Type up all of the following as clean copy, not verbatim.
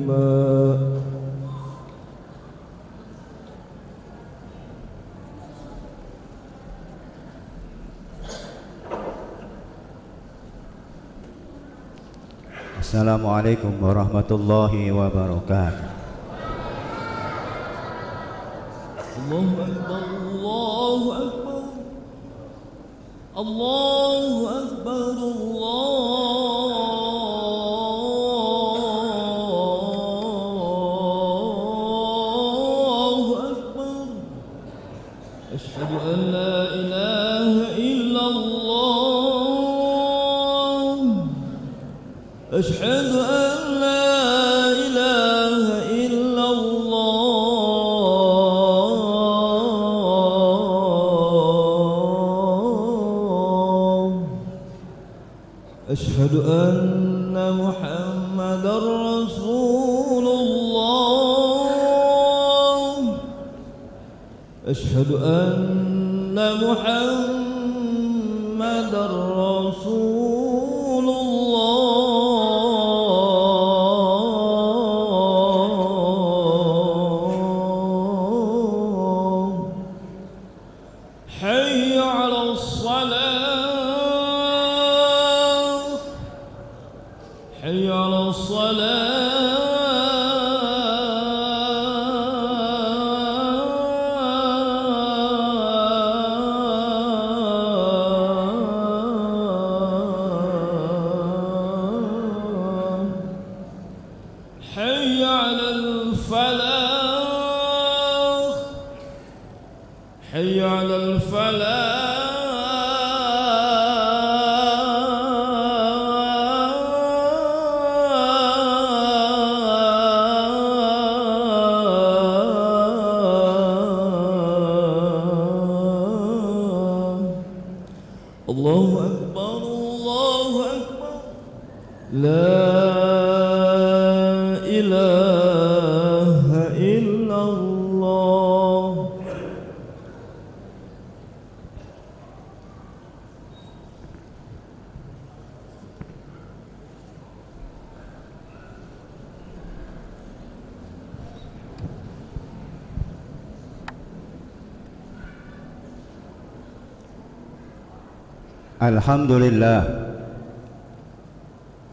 الماء. Assalamualaikum warahmatullahi wabarakatuh. Allahu Akbar, Allahu Akbar, Allahu Akbar, Allahu Akbar. Asyhadu an la ilaha illallah. Asyhadu an la ilaha illallah. Asyhadu anna Muhammadar Rasulullah. Asyhadu anna Muhammadar Rasulullah. Hayya 'alas salah, hayya 'alas salah. Hayya 'alal falah, hayya 'alal falah. Allahu Akbar, Allahu Akbar. La ilaha illallah.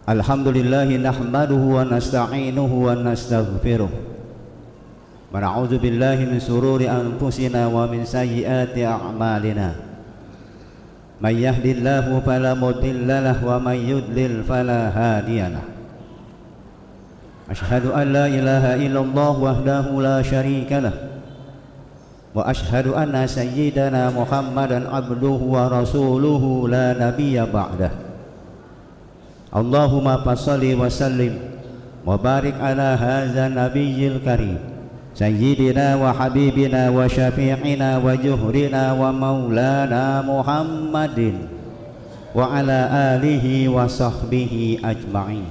Alhamdulillahi nahmaduhu wa nasta'inuhu wa nastaghfiruh wa na'udzu billahi min sururi anfusina wa min sayyiati a'malina. May yahdihillahu fala mudilla lahu wa may yudlil fala hadiyalah. Asyhadu an la ilaha illallah wahdahu la syarika lah wa asyhadu anna sayyidana Muhammadan abduhu wa rasuluhu la nabiyya ba'dah. Allahumma fassalli wa sallim wa barik ala hadzal nabiyyil karim sayyidina wa habibina wa syafi'ina wa juhrina wa maulana Muhammadin wa ala alihi wa sahbihi ajma'in.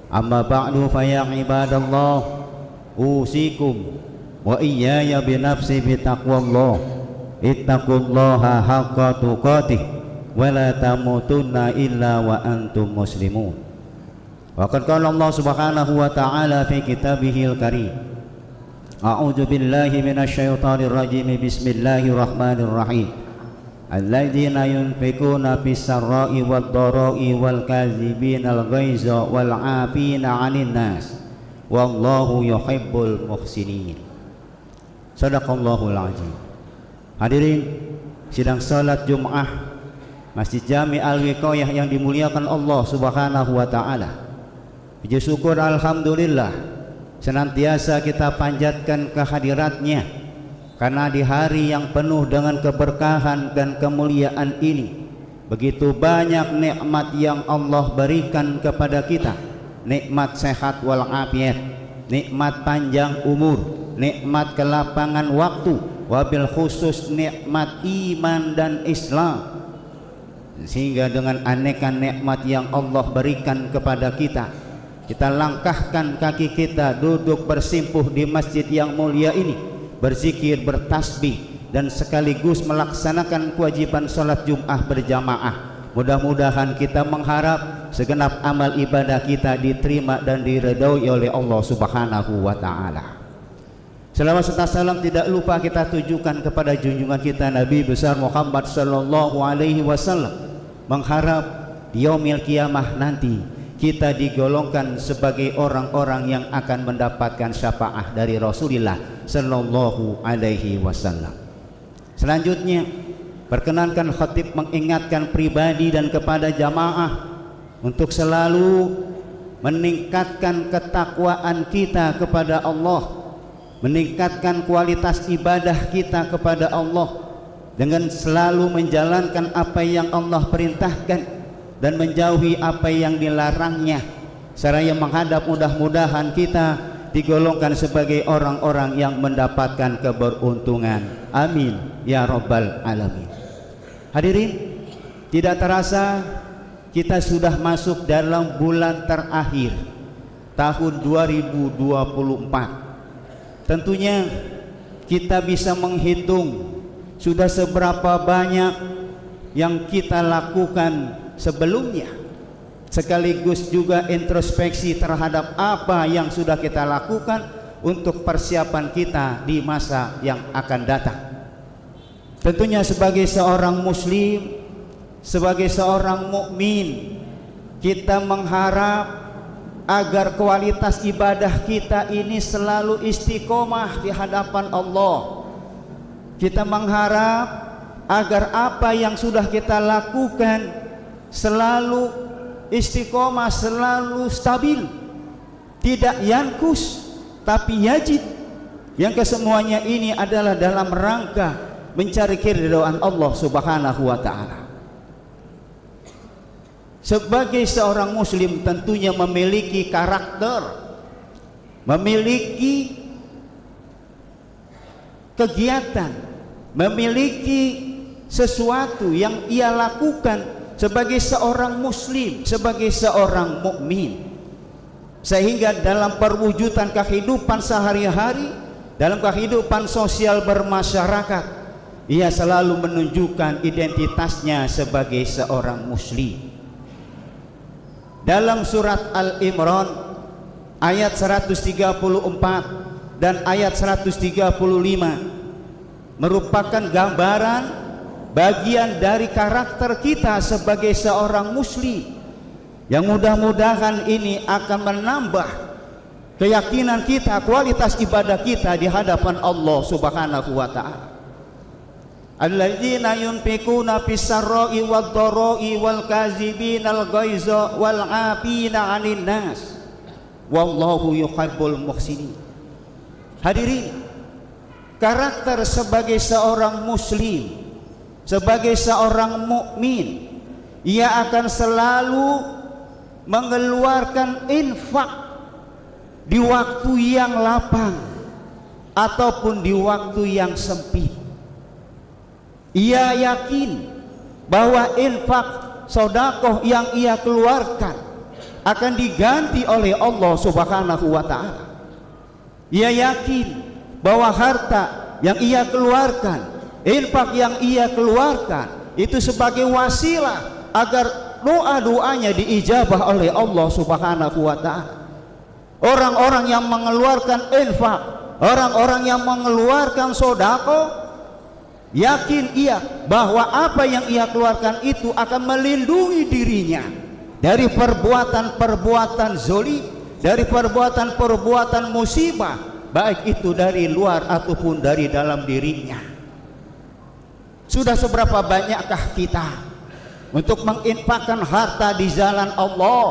Amma ba'du fa ya ibadallah, usikum wa iyaya binafsi bitaqwallah. Ittaqullaha haqqa tuqatih wa la tamutunna illa wa antum muslimun. Wa qad qala Allah subhanahu wa ta'ala fi kitabihil karim, a'udzu billahi minasy syaithanir rajim, bismillahirrahmanirrahim. Alladzina yunfikuna fis sarra'i wad dhara'i wal kadzibinal ghaiza wal 'afina 'anil nas wallahu yuhibbul muhsinin. Shadaqallahul azim. Hadirin sidang salat Jumat Masjid Jami Al-Wiqayah yang dimuliakan Allah subhanahu wa ta'ala. Puji syukur alhamdulillah senantiasa kita panjatkan kehadiratnya, karena di hari yang penuh dengan keberkahan dan kemuliaan ini begitu banyak nikmat yang Allah berikan kepada kita. Nikmat sehat walafiat, nikmat panjang umur, nikmat kelapangan waktu, wabil khusus nikmat iman dan Islam. Sehingga dengan aneka nikmat yang Allah berikan kepada kita, kita langkahkan kaki kita duduk bersimpuh di masjid yang mulia ini, berzikir, bertasbih, dan sekaligus melaksanakan kewajiban sholat Jum'ah berjamaah Mudah-mudahan kita mengharap segenap amal ibadah kita diterima dan diridhoi oleh Allah Subhanahu wa taala. Selawat serta salam tidak lupa kita tujukan kepada junjungan kita Nabi besar Muhammad sallallahu alaihi wasallam, mengharap di yaumil kiamah nanti kita digolongkan sebagai orang-orang yang akan mendapatkan syafaat dari Rasulullah sallallahu alaihi wasallam. Selanjutnya, perkenankan khatib mengingatkan pribadi dan kepada jamaah untuk selalu meningkatkan ketakwaan kita kepada Allah, meningkatkan kualitas ibadah kita kepada Allah dengan selalu menjalankan apa yang Allah perintahkan dan menjauhi apa yang dilarangnya, seraya menghadap mudah-mudahan kita digolongkan sebagai orang-orang yang mendapatkan keberuntungan. Amin ya rabbal alamin. Hadirin, tidak terasa kita sudah masuk dalam bulan terakhir tahun 2024. Tentunya kita bisa menghitung sudah seberapa banyak yang kita lakukan sebelumnya, sekaligus juga introspeksi terhadap apa yang sudah kita lakukan untuk persiapan kita di masa yang akan datang. Tentunya sebagai seorang muslim, sebagai seorang mukmin, kita mengharap agar kualitas ibadah kita ini selalu istiqomah di hadapan Allah. Kita mengharap agar apa yang sudah kita lakukan selalu istiqomah, selalu stabil, tidak yankus tapi yajid, yang kesemuanya ini adalah dalam rangka mencari keridhaan Allah Subhanahu wa ta'ala. Sebagai seorang muslim tentunya memiliki karakter, memiliki kegiatan, memiliki sesuatu yang ia lakukan sebagai seorang muslim, sebagai seorang mukmin, sehingga dalam perwujudan kehidupan sehari-hari, dalam kehidupan sosial bermasyarakat, ia selalu menunjukkan identitasnya sebagai seorang muslim. Dalam surat Al-Imran ayat 134 dan ayat 135 merupakan gambaran bagian dari karakter kita sebagai seorang muslim, yang mudah-mudahan ini akan menambah keyakinan kita, kualitas ibadah kita di hadapan Allah Subhanahu wa ta'ala. Alladzina yunfikuna fis-sarra'i wad-dharra'i wal kazibinal ghaiza wal 'afina 'anil nas wallahu yuhibbul muhsinin. Hadirin, karakter sebagai seorang muslim, sebagai seorang mukmin, ia akan selalu mengeluarkan infak di waktu yang lapang ataupun di waktu yang sempit. Ia yakin bahwa infak sedekah yang ia keluarkan akan diganti oleh Allah Subhanahu wa ta'ala. Ia yakin bahwa harta yang ia keluarkan, infak yang ia keluarkan itu sebagai wasilah agar doa-doanya diijabah oleh Allah Subhanahu wa ta'ala. Orang-orang yang mengeluarkan infak, orang-orang yang mengeluarkan sedekah, yakin ia bahwa apa yang ia keluarkan itu akan melindungi dirinya dari perbuatan-perbuatan zalim, dari perbuatan-perbuatan musibah, baik itu dari luar ataupun dari dalam dirinya. Sudah seberapa banyakkah kita untuk menginfakkan harta di jalan Allah,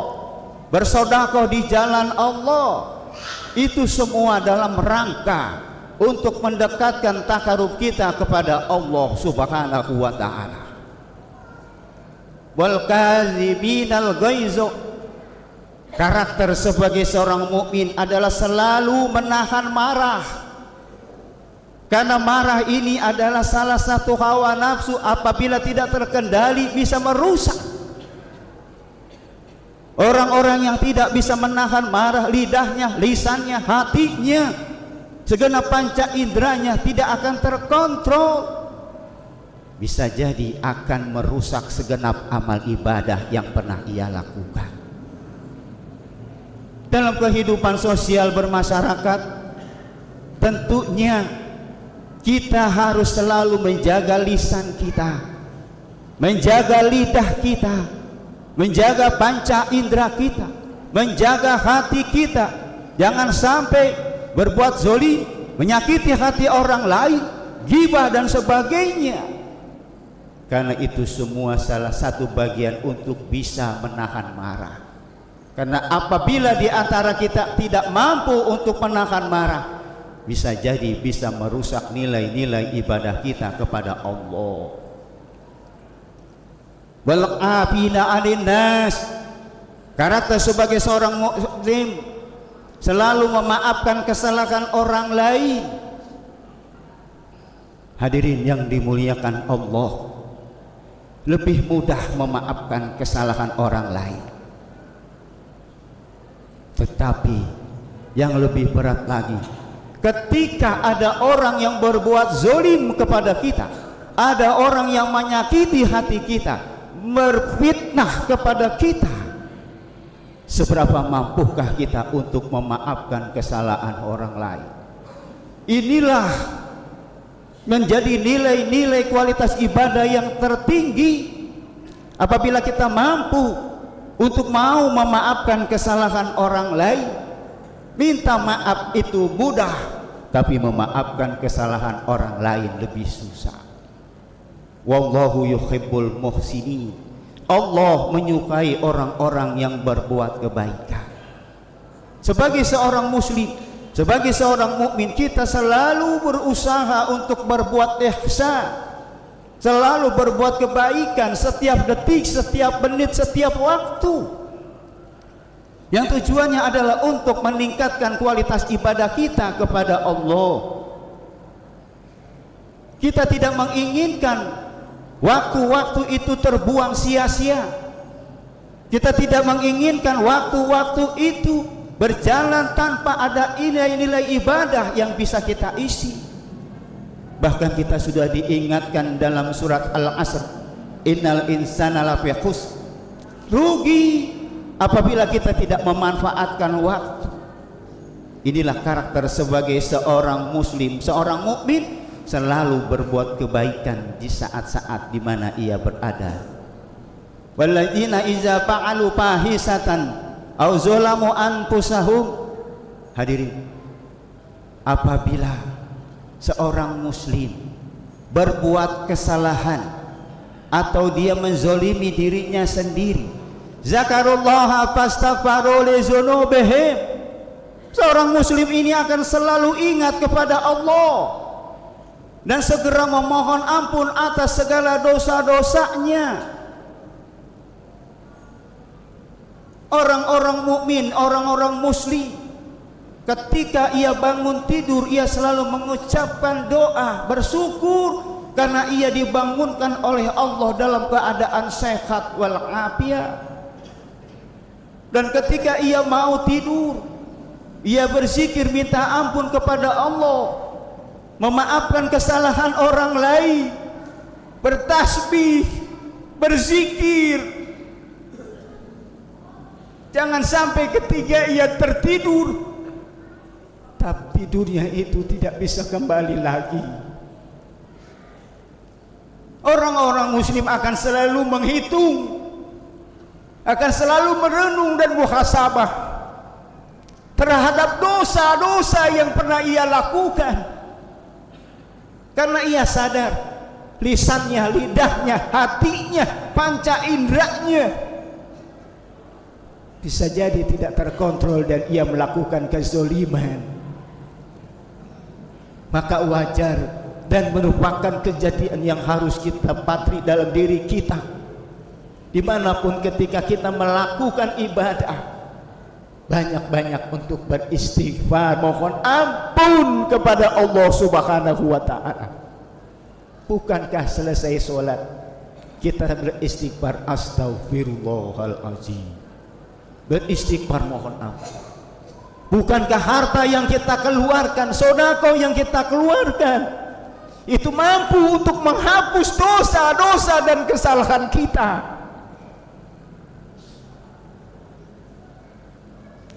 bersedekah di jalan Allah? Itu semua dalam rangka untuk mendekatkan takarub kita kepada Allah Subhanahu wa ta'ala. Wal kazibinal ghaiza, karakter sebagai seorang mukmin adalah selalu menahan marah, karena marah ini adalah salah satu hawa nafsu, apabila tidak terkendali bisa merusak. Orang-orang yang tidak bisa menahan marah, lidahnya, lisannya, hatinya, segenap panca inderanya tidak akan terkontrol. bisa jadi akan merusak segenap amal ibadah yang pernah ia lakukan. Dalam kehidupan sosial bermasyarakat, tentunya kita harus selalu menjaga lisan kita, menjaga lidah kita, menjaga panca indera kita, menjaga hati kita. Jangan sampai berbuat zalim, menyakiti hati orang lain, ghibah dan sebagainya. Karena itu semua salah satu bagian untuk bisa menahan marah. Karena apabila di antara kita tidak mampu untuk menahan marah, bisa jadi bisa merusak nilai-nilai ibadah kita kepada Allah. Wal afina 'anil nas. Karakter sebagai seorang muslim selalu memaafkan kesalahan orang lain. Hadirin yang dimuliakan Allah, lebih mudah memaafkan kesalahan orang lain. Tetapi yang lebih berat lagi, ketika ada orang yang berbuat zalim kepada kita, ada orang yang menyakiti hati kita, berfitnah kepada kita, seberapa mampukah kita untuk memaafkan kesalahan orang lain? Inilah menjadi nilai-nilai kualitas ibadah yang tertinggi. Apabila kita mampu untuk mau memaafkan kesalahan orang lain, minta maaf itu mudah, tapi memaafkan kesalahan orang lain lebih susah. Wallahu yuhibbul muhsinin. Allah menyukai orang-orang yang berbuat kebaikan. Sebagai seorang muslim, sebagai seorang mukmin, kita selalu berusaha untuk berbuat ihsan, selalu berbuat kebaikan setiap detik, setiap menit, setiap waktu. Yang tujuannya adalah untuk meningkatkan kualitas ibadah kita kepada Allah. Kita tidak menginginkan waktu-waktu itu terbuang sia-sia. Kita tidak menginginkan waktu-waktu itu berjalan tanpa ada nilai-nilai ibadah yang bisa kita isi. Bahkan kita sudah diingatkan dalam surat Al-Asr, innal insana lafi khusr. Rugi apabila kita tidak memanfaatkan waktu. Inilah karakter sebagai seorang muslim, seorang mukmin, selalu berbuat kebaikan di saat-saat di mana ia berada. Walladzina iza fa'alu fahisatan aw zalamu anfusahum. Hadirin, apabila seorang muslim berbuat kesalahan atau dia menzolimi dirinya sendiri, zakarullaha fastaghfaru li dzunubihim, seorang muslim ini akan selalu ingat kepada Allah dan segera memohon ampun atas segala dosa-dosanya. Orang-orang mukmin, orang-orang muslim, ketika ia bangun tidur, ia selalu mengucapkan doa bersyukur karena ia dibangunkan oleh Allah dalam keadaan sehat walafiat. Dan ketika ia mau tidur, ia berzikir minta ampun kepada Allah, memaafkan kesalahan orang lain, bertasbih, berzikir. Jangan sampai ketika ia tertidur, tapi tidurnya itu tidak bisa kembali lagi. Orang-orang muslim akan selalu menghitung, akan selalu merenung dan muhasabah terhadap dosa-dosa yang pernah ia lakukan. Karena ia sadar lisannya, lidahnya, hatinya, panca inderanya bisa jadi tidak terkontrol dan ia melakukan kezaliman. Maka wajar dan merupakan kejadian yang harus kita patri dalam diri kita. Dimanapun ketika kita melakukan ibadah, banyak-banyak untuk beristighfar, mohon ampun kepada Allah Subhanahu wa ta'ala. Bukankah selesai sholat kita beristighfar, astaghfirullahaladzim, beristighfar mohon ampun? Bukankah harta yang kita keluarkan, sedekah yang kita keluarkan, Itu mampu untuk menghapus dosa-dosa dan kesalahan kita.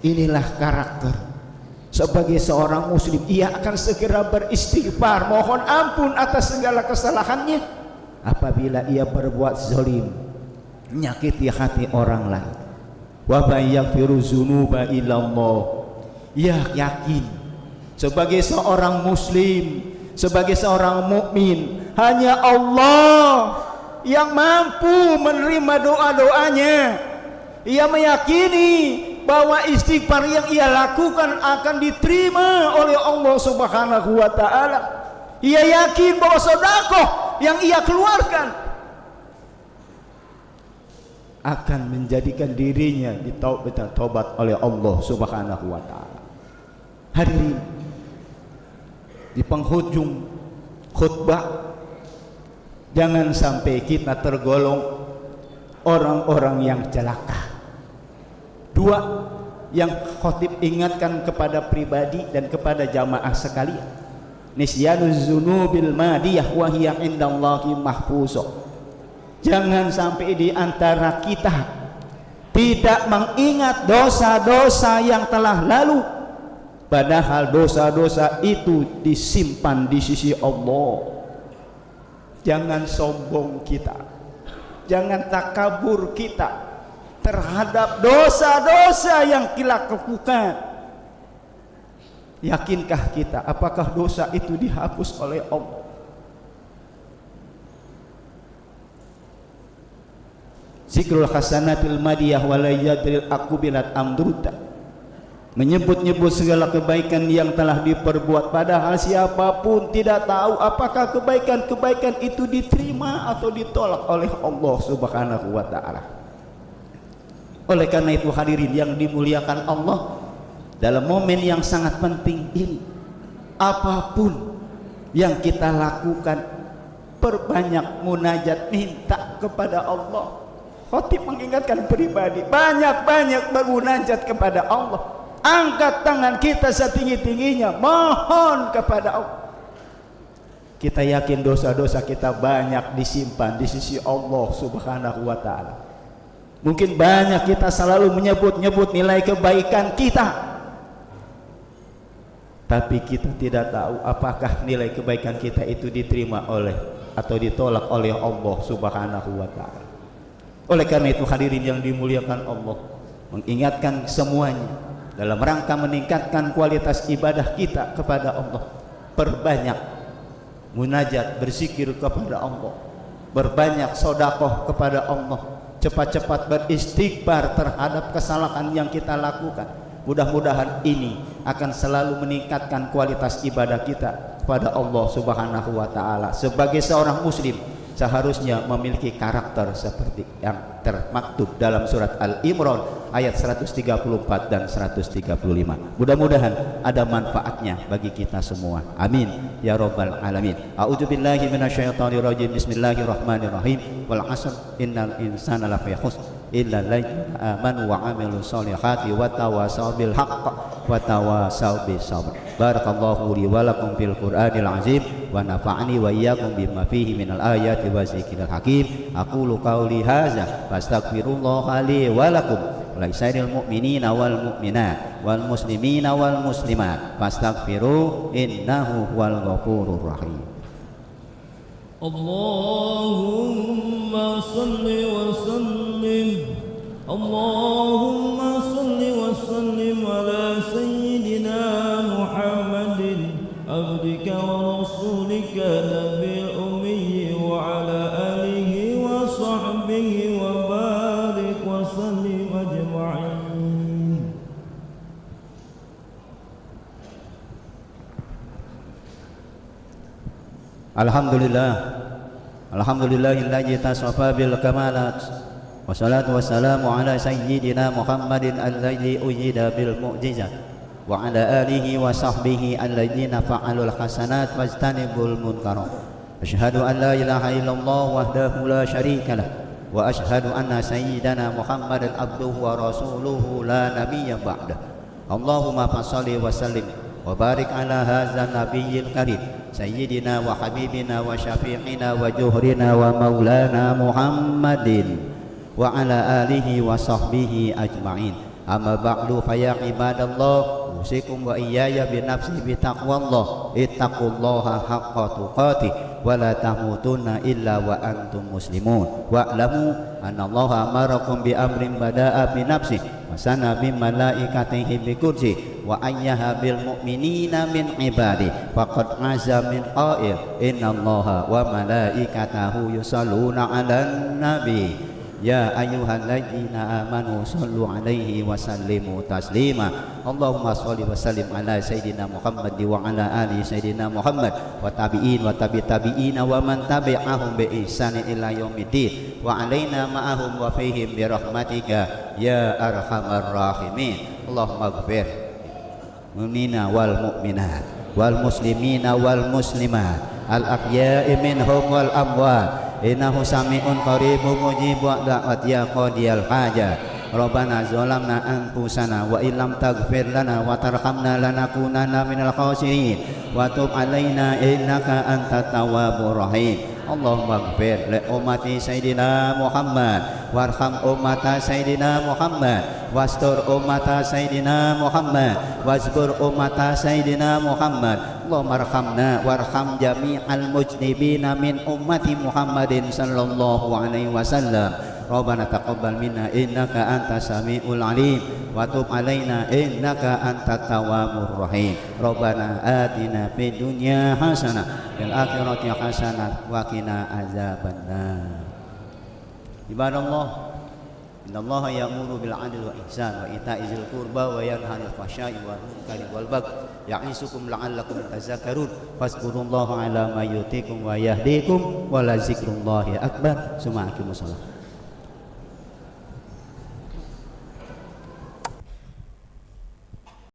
Inilah karakter sebagai seorang muslim. Ia akan segera beristighfar, mohon ampun atas segala kesalahannya apabila ia berbuat zalim, menyakiti hati orang lain. Wa may yaghfiru dzunuba illallah. Ia yakin sebagai seorang muslim, sebagai seorang mukmin, hanya Allah yang mampu menerima doa-doanya. Ia meyakini bahwa istighfar yang ia lakukan akan diterima oleh Allah Subhanahu wa taala. Ia yakin bahwa sedekah yang ia keluarkan akan menjadikan dirinya ditaubat oleh Allah Subhanahu wa taala. Hadirin, di penghujung khutbah, jangan sampai kita tergolong orang-orang yang celaka. Dua yang khotib ingatkan kepada pribadi dan kepada jamaah sekalian. Nisyanuz dzunubil madiyah wa hiya indallahi mahfuzah. Jangan sampai di antara kita tidak mengingat dosa-dosa yang telah lalu, padahal dosa-dosa itu disimpan di sisi Allah. Jangan sombong kita, jangan takabur kita terhadap dosa-dosa yang kita lakukan. Yakinkah kita apakah dosa itu dihapus oleh Allah? Zikrul hasanatil madiyah walayadril akubilat amdruta. Menyebut-nyebut segala kebaikan yang telah diperbuat, padahal siapapun tidak tahu apakah kebaikan-kebaikan itu diterima atau ditolak oleh Allah Subhanahu wa taala. Oleh karena itu hadirin yang dimuliakan Allah, dalam momen yang sangat penting ini, apapun yang kita lakukan, perbanyak munajat, minta kepada Allah. Khotib mengingatkan pribadi, banyak-banyak bermunajat kepada Allah. Angkat tangan kita setinggi-tingginya, mohon kepada Allah. Kita yakin dosa-dosa kita banyak disimpan di sisi Allah Subhanahu wa taala. Mungkin banyak kita selalu menyebut-nyebut nilai kebaikan kita, tapi kita tidak tahu apakah nilai kebaikan kita itu diterima oleh atau ditolak oleh Allah Subhanahu wa taala. Oleh karena itu hadirin yang dimuliakan Allah, mengingatkan semuanya dalam rangka meningkatkan kualitas ibadah kita kepada Allah. Perbanyak munajat, berzikir kepada Allah, berbanyak sedekah kepada Allah, cepat-cepat beristighfar terhadap kesalahan yang kita lakukan. Mudah-mudahan ini akan selalu meningkatkan kualitas ibadah kita kepada Allah Subhanahu wa taala. Sebagai seorang muslim seharusnya memiliki karakter seperti yang termaktub dalam surat Al-Imran ayat 134 dan 135. Mudah-mudahan ada manfaatnya bagi kita semua. Amin ya rabbal alamin. A'udzubillahi minasyaitonirrajim. Bismillahirrahmanirrahim. Wal 'asr innal insana lafi khusr illa alladziina aamanu wa 'amilus shalihati wa tawassaw bil haqq wa tawassaw bis sabr. Barakallahu li wa lakum fil Qur'anil azim wa nafa'ani wa iyyakum bima fihi minal ayati wa zikril hakim. Aqulu qawli hadza fastaghfirullaha li wa lakum wa lisairil mu'minina wal mu'minat wal muslimina wal muslimat fastaghfiru innahu huwal ghafurur rahim. Allahumma salli wa sallim, Allahumma salli wa sallim ala sayyidina Muhammadin abdika wa rasulika nabil ummi wa ala alihi wa sahbihi wa barik wa sallim ajma'in. Alhamdulillah, alhamdulillahilladzi tasafa bil kamalat, wassalatu wassalamu ala sayyidina Muhammadin alladzi ujida bil mu'jizat, wa ala alihi wa sahbihi alladzina fa'alul hasanat wajtanibul munkarat. Asyhadu an la ilaha illallah wahdahu la syarikalah wa asyhadu anna sayyidana Muhammadan abduhu wa rasuluhu la nabiyya ba'dah. Allahumma fashalli wa sallim وبارك على هذا النبي الكريم سيدنا وحبيبنا وشفيعنا وجهرنا ومولانا محمد وعلى آله وصحبه أجمعين. أما بعد فيا عباد الله أوصيكم وإياي بنفسي بتقوى الله اتقوا الله حق تقاته ولا تموتن إلا وأنتم مسلمون واعلموا أن الله أمركم بأمر بدأ بنفسه وسنى بملائكته بقدسه وأيها بالمؤمنين من عباده فقد عز من قائل إن الله وملائكته يصلون على النبي يا أيها الذين آمنوا صلوا عليه وسلموا تسليما اللهم صل وسلم على سيدنا محمد وعلى آل سيدنا محمد وتابعين وتابعين ومن تبعهم بإحسان إلى يوم الدين وعلينا معهم وفيهم برحمتك يا أرحم الراحمين. اللهم اغفر المؤمنين والمؤمنات والمسلمين والمسلمات الأحياء منهم والأموات إنه سميع قريب مجيب دعوات يا قاضي الحاجات. ربنا ظلمنا أنفسنا وإن لم تغفر لنا وترحمنا لنكونن من الخاسرين وتب علينا إنك أنت التواب الرحيم. اللهم اغفر لأمة سيدنا محمد وارحم أمة سيدنا محمد واستر أمة سيدنا محمد واصبر أمة سيدنا محمد. اللهم ارحمنا وارحم جميع المجنبين من أمة محمد صلى الله عليه وسلم. ربنا تقبل منا إنك أنت السميع العليم وتب علينا إنك أنت التواب الرحيم. ربنا آتنا في الدنيا حسنة وفي الآخرة حسنة وقنا عذاب النار. عباد الله إن الله يأمر بالعدل والإحسان وإيتاء ذي القربى وينهى عن الفحشاء والمنكر والبغي يعظكم لعلكم تذكرون فاذكروا الله على ما يؤتيكم ويهديكم ولذكر الله أكبر. ثم أقيموا الصلاة.